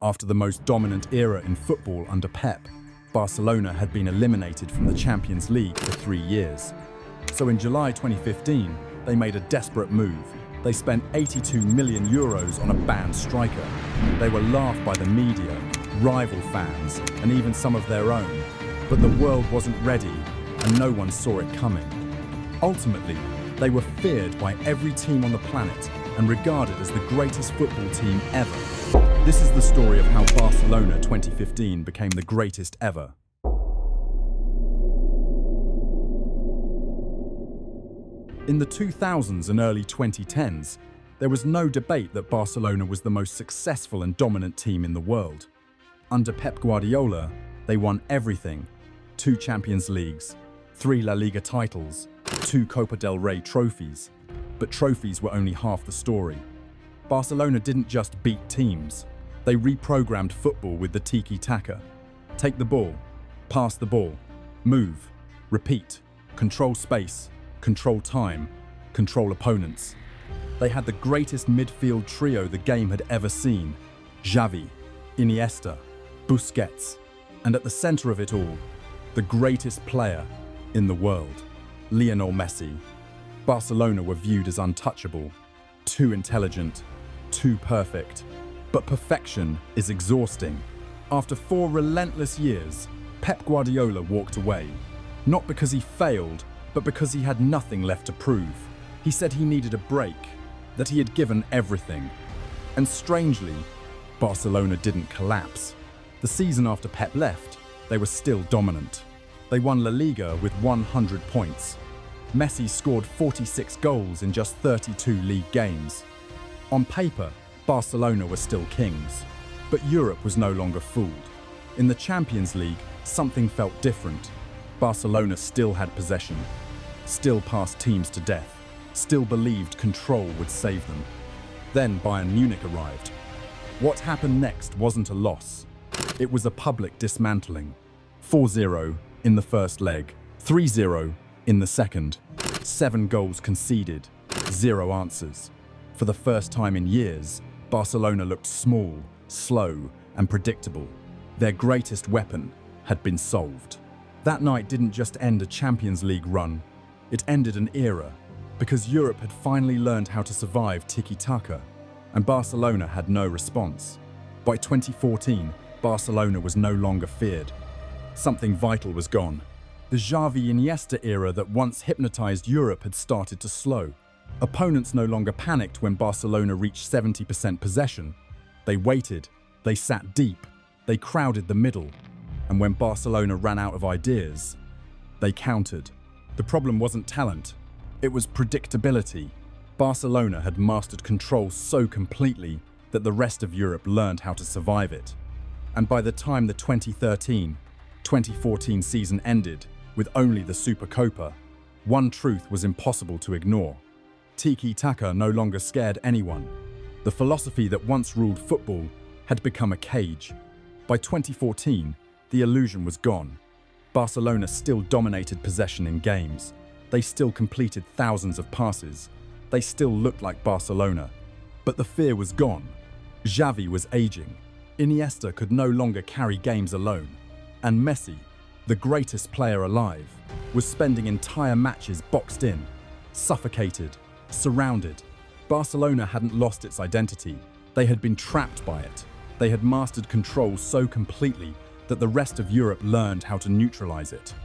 After the most dominant era in football under Pep, Barcelona had been eliminated from the Champions League for 3 years. So in July 2015, they made a desperate move. They spent 82 million euros on a banned striker. They were laughed by the media, rival fans, and even some of their own. But the world wasn't ready, and no one saw it coming. Ultimately, they were feared by every team on the planet and regarded as the greatest football team ever. This is the story of how Barcelona 2015 became the greatest ever. In the 2000s and early 2010s, there was no debate that Barcelona was the most successful and dominant team in the world. Under Pep Guardiola, they won everything: 2 Champions Leagues, 3 La Liga titles, 2 Copa del Rey trophies. But trophies were only half the story. Barcelona didn't just beat teams. They reprogrammed football with the tiki-taka. Take the ball, pass the ball, move, repeat, control space, control time, control opponents. They had the greatest midfield trio the game had ever seen: Xavi, Iniesta, Busquets, and at the center of it all, the greatest player in the world, Lionel Messi. Barcelona were viewed as untouchable, too intelligent, too perfect. But perfection is exhausting. After 4 relentless years, Pep Guardiola walked away, not because he failed, but because he had nothing left to prove. He said he needed a break, that he had given everything. And strangely, Barcelona didn't collapse. The season after Pep left, they were still dominant. They won La Liga with 100 points. Messi scored 46 goals in just 32 league games. On paper, Barcelona were still kings, but Europe was no longer fooled. In the Champions League, something felt different. Barcelona still had possession, still passed teams to death, still believed control would save them. Then Bayern Munich arrived. What happened next wasn't a loss. It was a public dismantling. 4-0 in the first leg, 3-0 in the second. 7 goals conceded, 0 answers. For the first time in years, Barcelona looked small, slow, and predictable. Their greatest weapon had been solved. That night didn't just end a Champions League run, it ended an era, because Europe had finally learned how to survive tiki-taka, and Barcelona had no response. By 2014, Barcelona was no longer feared. Something vital was gone. The Xavi-Iniesta era that once hypnotized Europe had started to slow. Opponents no longer panicked when Barcelona reached 70% possession. They waited, they sat deep, they crowded the middle, and when Barcelona ran out of ideas, they countered. The problem wasn't talent, it was predictability. Barcelona had mastered control so completely that the rest of Europe learned how to survive it. And by the time the 2013-2014 season ended, with only the Supercopa, one truth was impossible to ignore. Tiki-taka no longer scared anyone. The philosophy that once ruled football had become a cage. By 2014, the illusion was gone. Barcelona still dominated possession in games. They still completed thousands of passes. They still looked like Barcelona. But the fear was gone. Xavi was aging. Iniesta could no longer carry games alone. And Messi, the greatest player alive, was spending entire matches boxed in, suffocated, surrounded. Barcelona hadn't lost its identity. They had been trapped by it. They had mastered control so completely that the rest of Europe learned how to neutralize it.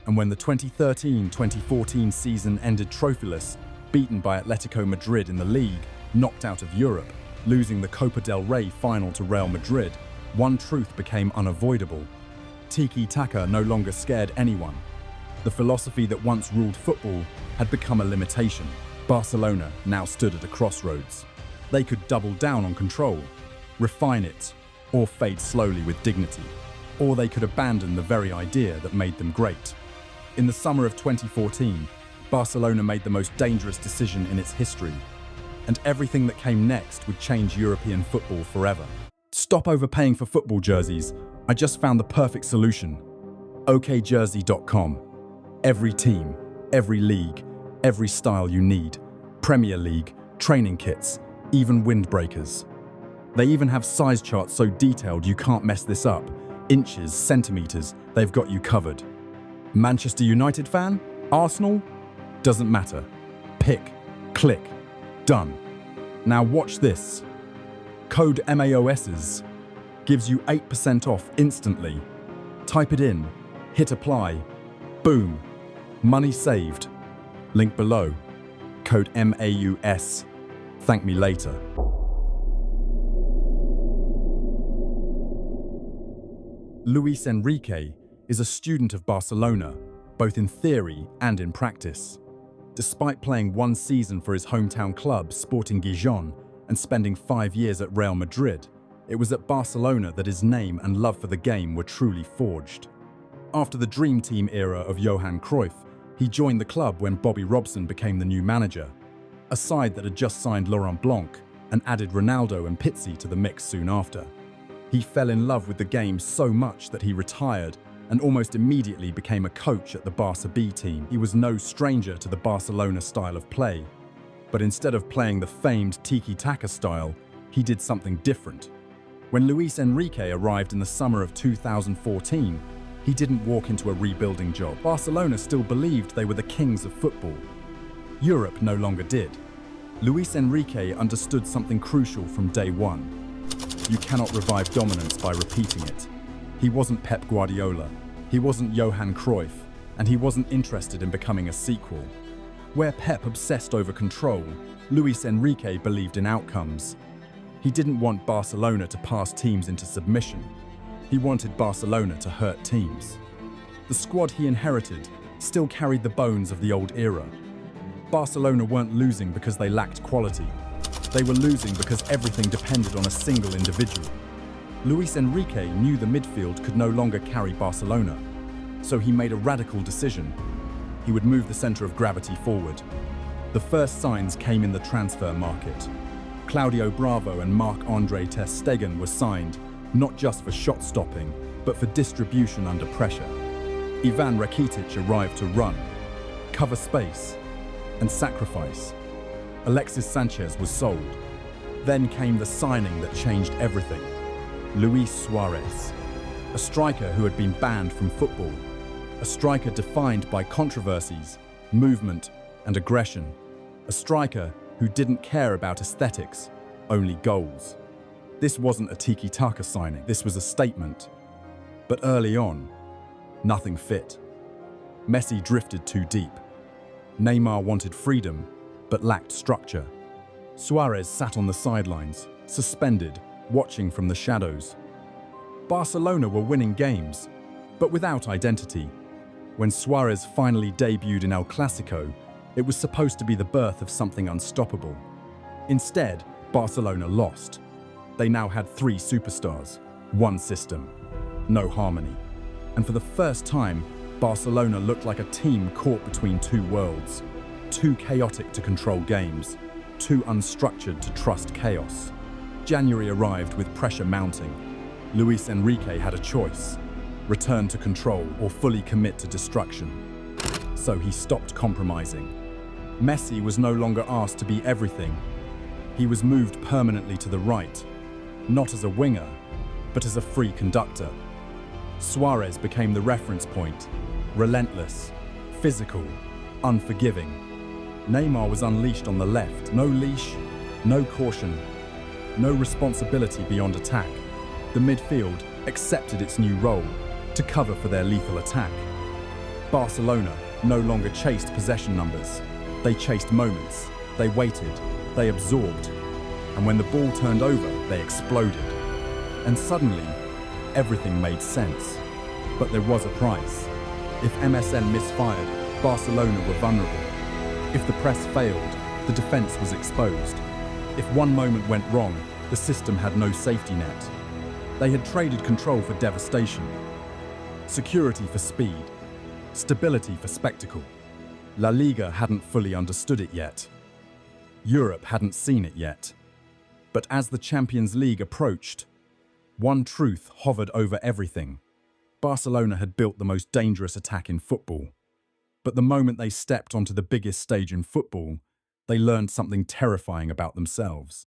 And when the 2013-2014 season ended trophyless, beaten by Atletico Madrid in the league, knocked out of Europe, losing the Copa del Rey final to Real Madrid, one truth became unavoidable. Tiki-taka no longer scared anyone. The philosophy that once ruled football had become a limitation. Barcelona now stood at a crossroads. They could double down on control, refine it, or fade slowly with dignity. Or they could abandon the very idea that made them great. In the summer of 2014, Barcelona made the most dangerous decision in its history. And everything that came next would change European football forever. Stop overpaying for football jerseys. I just found the perfect solution. okjersey.com. Every team, every league, every style you need. Premier League, training kits, even windbreakers. They even have size charts so detailed you can't mess this up. Inches, centimeters, they've got you covered. Manchester United fan? Arsenal? Doesn't matter. Pick, click, done. Now watch this. Code MAOS's gives you 8% off instantly. Type it in, hit apply, boom, money saved. Link below. Code MAUS. Thank me later. Luis Enrique is a student of Barcelona, both in theory and in practice. Despite playing one season for his hometown club, Sporting Gijón, and spending 5 years at Real Madrid, it was at Barcelona that his name and love for the game were truly forged. After the Dream Team era of Johan Cruyff, he joined the club when Bobby Robson became the new manager, a side that had just signed Laurent Blanc and added Ronaldo and Pizzi to the mix soon after. He fell in love with the game so much that he retired and almost immediately became a coach at the Barca B team. He was no stranger to the Barcelona style of play, but instead of playing the famed tiki-taka style, he did something different. When Luis Enrique arrived in the summer of 2014, he didn't walk into a rebuilding job. Barcelona still believed they were the kings of football. Europe no longer did. Luis Enrique understood something crucial from day one. You cannot revive dominance by repeating it. He wasn't Pep Guardiola, he wasn't Johan Cruyff, and he wasn't interested in becoming a sequel. Where Pep obsessed over control, Luis Enrique believed in outcomes. He didn't want Barcelona to pass teams into submission. He wanted Barcelona to hurt teams. The squad he inherited still carried the bones of the old era. Barcelona weren't losing because they lacked quality. They were losing because everything depended on a single individual. Luis Enrique knew the midfield could no longer carry Barcelona, so he made a radical decision. He would move the center of gravity forward. The first signs came in the transfer market. Claudio Bravo and Marc-Andre ter Stegen were signed, not just for shot stopping, but for distribution under pressure. Ivan Rakitic arrived to run, cover space, and sacrifice. Alexis Sanchez was sold. Then came the signing that changed everything. Luis Suarez, a striker who had been banned from football, a striker defined by controversies, movement, and aggression, a striker who didn't care about aesthetics, only goals. This wasn't a tiki-taka signing, this was a statement. But early on, nothing fit. Messi drifted too deep. Neymar wanted freedom, but lacked structure. Suarez sat on the sidelines, suspended, watching from the shadows. Barcelona were winning games, but without identity. When Suarez finally debuted in El Clasico, it was supposed to be the birth of something unstoppable. Instead, Barcelona lost. They now had 3 superstars, one system, no harmony. And for the first time, Barcelona looked like a team caught between two worlds, too chaotic to control games, too unstructured to trust chaos. January arrived with pressure mounting. Luis Enrique had a choice: return to control or fully commit to destruction. So he stopped compromising. Messi was no longer asked to be everything. He was moved permanently to the right, not as a winger, but as a free conductor. Suarez became the reference point, relentless, physical, unforgiving. Neymar was unleashed on the left, no leash, no caution, no responsibility beyond attack. The midfield accepted its new role, to cover for their lethal attack. Barcelona no longer chased possession numbers. They chased moments, they waited, they absorbed. And when the ball turned over, they exploded. And suddenly, everything made sense. But there was a price. If MSN misfired, Barcelona were vulnerable. If the press failed, the defense was exposed. If one moment went wrong, the system had no safety net. They had traded control for devastation, security for speed, stability for spectacle. La Liga hadn't fully understood it yet. Europe hadn't seen it yet. But as the Champions League approached, one truth hovered over everything. Barcelona had built the most dangerous attack in football. But the moment they stepped onto the biggest stage in football, they learned something terrifying about themselves.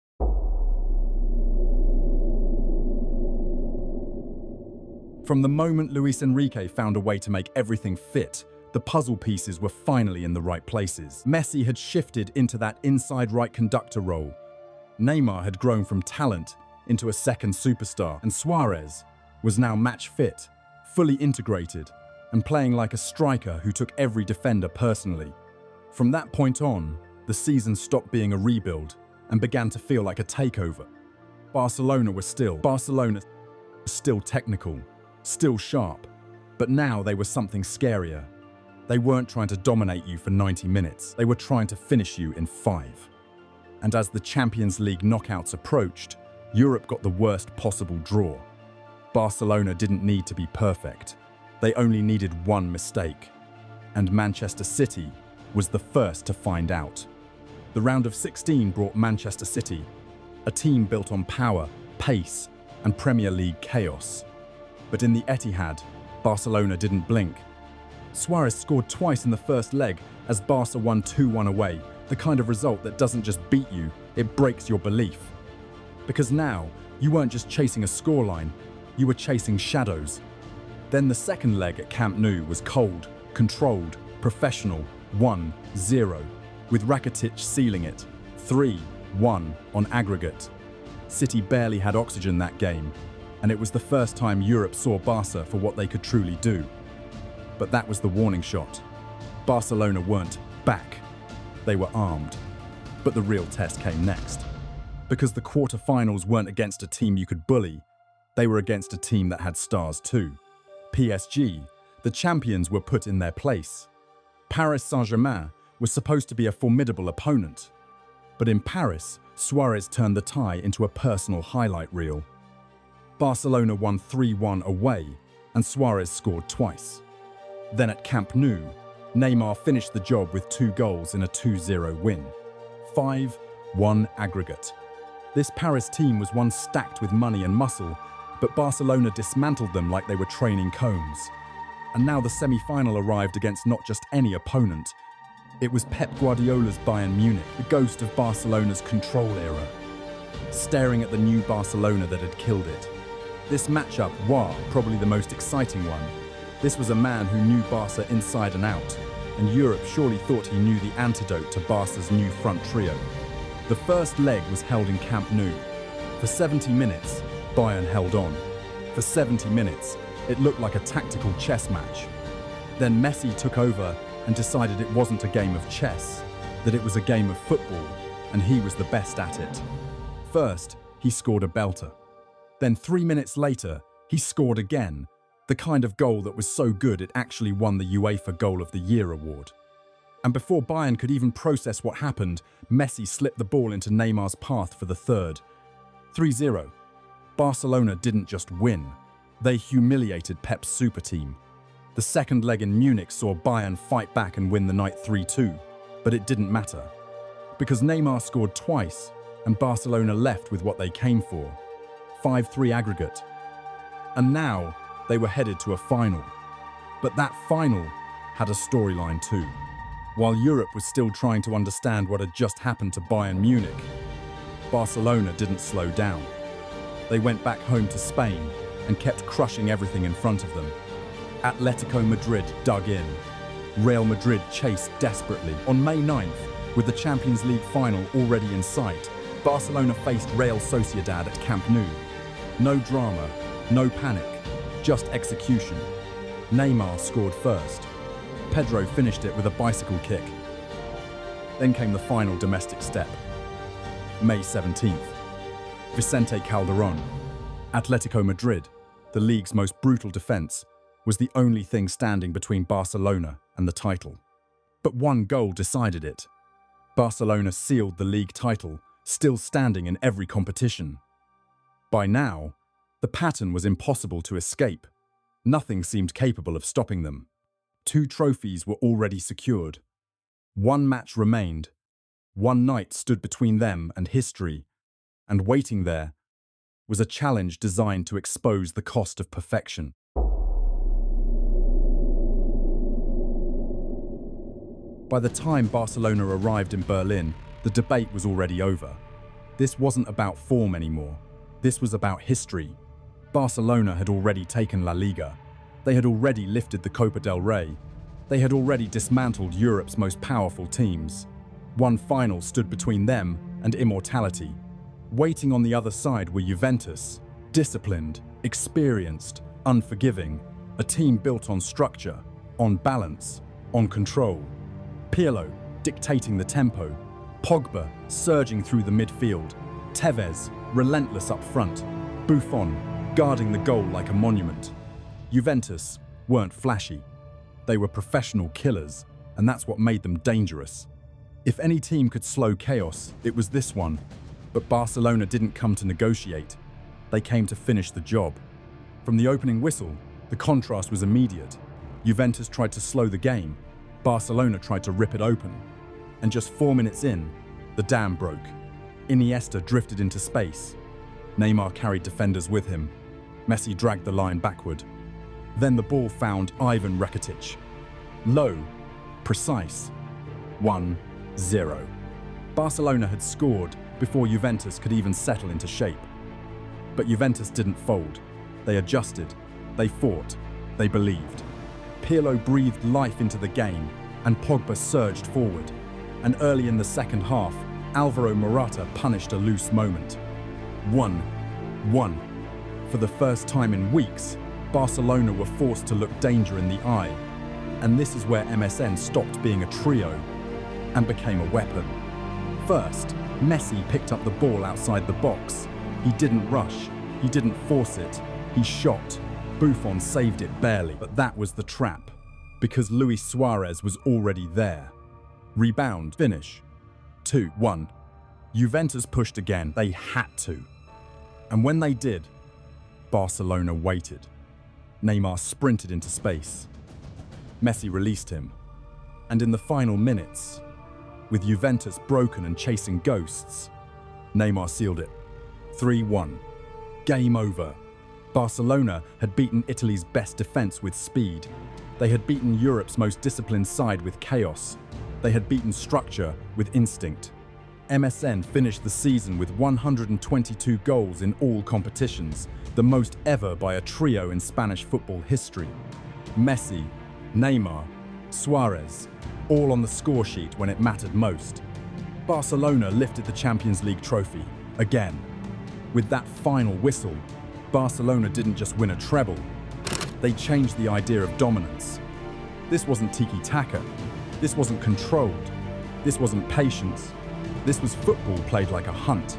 From the moment Luis Enrique found a way to make everything fit, the puzzle pieces were finally in the right places. Messi had shifted into that inside right conductor role. Neymar had grown from talent into a second superstar, and Suarez was now match fit, fully integrated, and playing like a striker who took every defender personally. From that point on, the season stopped being a rebuild and began to feel like a takeover. Barcelona was still technical, still sharp, but now they were something scarier. They weren't trying to dominate you for 90 minutes, they were trying to finish you in 5. And as the Champions League knockouts approached, Europe got the worst possible draw. Barcelona didn't need to be perfect. They only needed one mistake. And Manchester City was the first to find out. The round of 16 brought Manchester City, a team built on power, pace, and Premier League chaos. But in the Etihad, Barcelona didn't blink. Suarez scored twice in the first leg as Barca won 2-1 away, the kind of result that doesn't just beat you, it breaks your belief. Because now, you weren't just chasing a scoreline, you were chasing shadows. Then the second leg at Camp Nou was cold, controlled, professional, 1-0, with Rakitic sealing it, 3-1 on aggregate. City barely had oxygen that game, and it was the first time Europe saw Barca for what they could truly do. But that was the warning shot. Barcelona weren't back. They were armed. But the real test came next. Because the quarterfinals weren't against a team you could bully, they were against a team that had stars too. PSG, the champions, were put in their place. Paris Saint-Germain was supposed to be a formidable opponent. But in Paris, Suarez turned the tie into a personal highlight reel. Barcelona won 3-1 away, and Suarez scored twice. Then at Camp Nou, Neymar finished the job with 2 goals in a 2-0 win. 5-1 aggregate. This Paris team was one stacked with money and muscle, but Barcelona dismantled them like they were training cones. And now the semi-final arrived against not just any opponent. It was Pep Guardiola's Bayern Munich, the ghost of Barcelona's control era, staring at the new Barcelona that had killed it. This matchup was probably the most exciting one. This was a man who knew Barca inside and out, and Europe surely thought he knew the antidote to Barca's new front trio. The first leg was held in Camp Nou. For 70 minutes, Bayern held on. For 70 minutes, it looked like a tactical chess match. Then Messi took over and decided it wasn't a game of chess, that it was a game of football, and he was the best at it. First, he scored a belter. Then 3 minutes later, he scored again, the kind of goal that was so good it actually won the UEFA Goal of the Year award. And before Bayern could even process what happened, Messi slipped the ball into Neymar's path for the third. 3-0. Barcelona didn't just win, they humiliated Pep's super team. The second leg in Munich saw Bayern fight back and win the night 3-2, but it didn't matter. Because Neymar scored twice, and Barcelona left with what they came for. 5-3 aggregate. And now, they were headed to a final. But that final had a storyline too. While Europe was still trying to understand what had just happened to Bayern Munich, Barcelona didn't slow down. They went back home to Spain and kept crushing everything in front of them. Atletico Madrid dug in. Real Madrid chased desperately. On May 9th, with the Champions League final already in sight, Barcelona faced Real Sociedad at Camp Nou. No drama, no panic, just execution. Neymar scored first. Pedro finished it with a bicycle kick. Then came the final domestic step. May 17th. Vicente Calderón. Atletico Madrid, the league's most brutal defense, was the only thing standing between Barcelona and the title. But one goal decided it. Barcelona sealed the league title, still standing in every competition. By now, the pattern was impossible to escape. Nothing seemed capable of stopping them. 2 trophies were already secured. 1 match remained. 1 night stood between them and history, and waiting there was a challenge designed to expose the cost of perfection. By the time Barcelona arrived in Berlin, the debate was already over. This wasn't about form anymore. This was about history. Barcelona had already taken La Liga. They had already lifted the Copa del Rey. They had already dismantled Europe's most powerful teams. One final stood between them and immortality. Waiting on the other side were Juventus, disciplined, experienced, unforgiving, a team built on structure, on balance, on control. Pirlo dictating the tempo, Pogba surging through the midfield, Tevez relentless up front, Buffon guarding the goal like a monument. Juventus weren't flashy. They were professional killers, and that's what made them dangerous. If any team could slow chaos, it was this one. But Barcelona didn't come to negotiate. They came to finish the job. From the opening whistle, the contrast was immediate. Juventus tried to slow the game. Barcelona tried to rip it open. And just 4 minutes in, the dam broke. Iniesta drifted into space. Neymar carried defenders with him. Messi dragged the line backward. Then the ball found Ivan Rakitic. Low, precise. 1-0. Barcelona had scored before Juventus could even settle into shape. But Juventus didn't fold. They adjusted. They fought. They believed. Pirlo breathed life into the game, and Pogba surged forward. And early in the second half, Alvaro Morata punished a loose moment. 1-1. For the first time in weeks, Barcelona were forced to look danger in the eye. And this is where MSN stopped being a trio and became a weapon. First, Messi picked up the ball outside the box. He didn't rush. He didn't force it. He shot. Buffon saved it barely, but that was the trap, because Luis Suarez was already there. Rebound, finish. 2-1. Juventus pushed again. They had to. And when they did, Barcelona waited. Neymar sprinted into space. Messi released him. And in the final minutes, with Juventus broken and chasing ghosts, Neymar sealed it. 3-1. Game over. Barcelona had beaten Italy's best defense with speed. They had beaten Europe's most disciplined side with chaos. They had beaten structure with instinct. MSN finished the season with 122 goals in all competitions, the most ever by a trio in Spanish football history. Messi, Neymar, Suarez, all on the score sheet when it mattered most. Barcelona lifted the Champions League trophy, again. With that final whistle, Barcelona didn't just win a treble, they changed the idea of dominance. This wasn't tiki-taka, this wasn't controlled, this wasn't patience, this was football played like a hunt.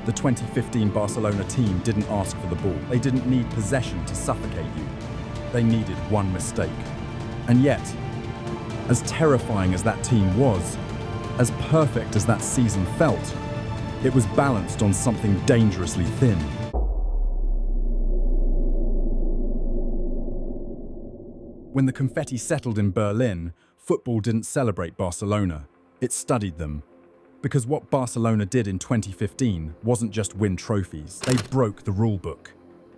The 2015 Barcelona team didn't ask for the ball, they didn't need possession to suffocate you. They needed one mistake. And yet, as terrifying as that team was, as perfect as that season felt, it was balanced on something dangerously thin. When the confetti settled in Berlin, football didn't celebrate Barcelona, it studied them. Because what Barcelona did in 2015 wasn't just win trophies, they broke the rule book.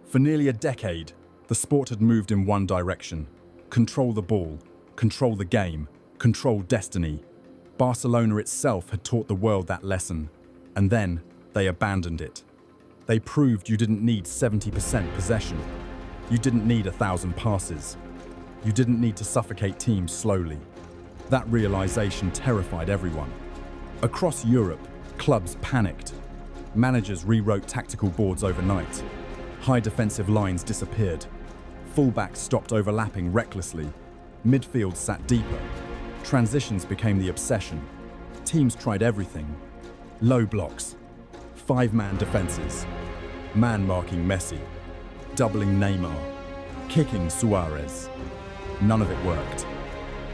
For nearly a decade, the sport had moved in one direction: control the ball, control the game, control destiny. Barcelona itself had taught the world that lesson, and then they abandoned it. They proved you didn't need 70% possession. You didn't need 1,000 passes. You didn't need to suffocate teams slowly. That realization terrified everyone. Across Europe, clubs panicked. Managers rewrote tactical boards overnight. High defensive lines disappeared. Fullbacks stopped overlapping recklessly. Midfield sat deeper. Transitions became the obsession. Teams tried everything. Low blocks, 5-man defenses, man-marking Messi, doubling Neymar, kicking Suarez. None of it worked.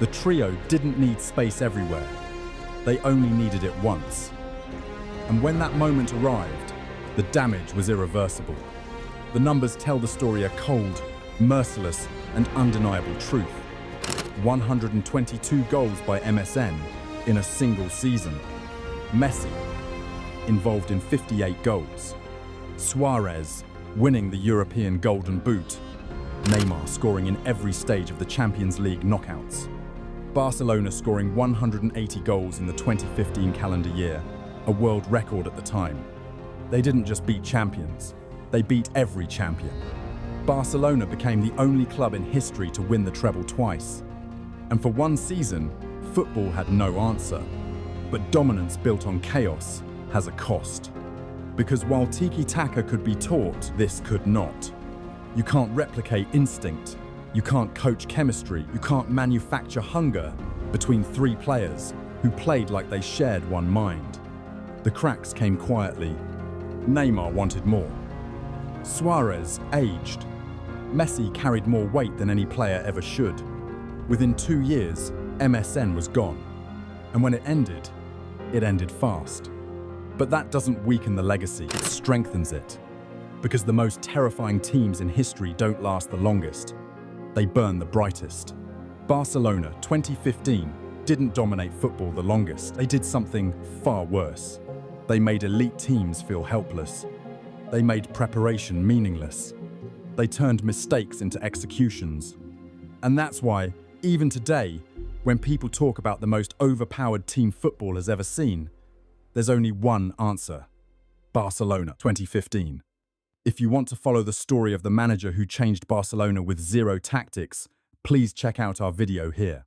The trio didn't need space everywhere. They only needed it once. And when that moment arrived, the damage was irreversible. The numbers tell the story a cold, merciless, and undeniable truth. 122 goals by MSN in a single season. Messi involved in 58 goals. Suarez winning the European Golden Boot. Neymar scoring in every stage of the Champions League knockouts. Barcelona scoring 180 goals in the 2015 calendar year, a world record at the time. They didn't just beat champions, They beat every champion. Barcelona became the only club in history to win the treble twice. And for one season, football had no answer. But dominance built on chaos has a cost. Because while tiki-taka could be taught, this could not. You can't replicate instinct. You can't coach chemistry. You can't manufacture hunger between three players who played like they shared one mind. The cracks came quietly. Neymar wanted more. Suarez aged. Messi carried more weight than any player ever should. Within 2 years, MSN was gone. And when it ended fast. But that doesn't weaken the legacy, it strengthens it. Because the most terrifying teams in history don't last the longest. They burn the brightest. Barcelona 2015 didn't dominate football the longest. They did something far worse. They made elite teams feel helpless. They made preparation meaningless. They turned mistakes into executions. And that's why, even today, when people talk about the most overpowered team football has ever seen, there's only one answer: Barcelona 2015. If you want to follow the story of the manager who changed Barcelona with zero tactics, please check out our video here.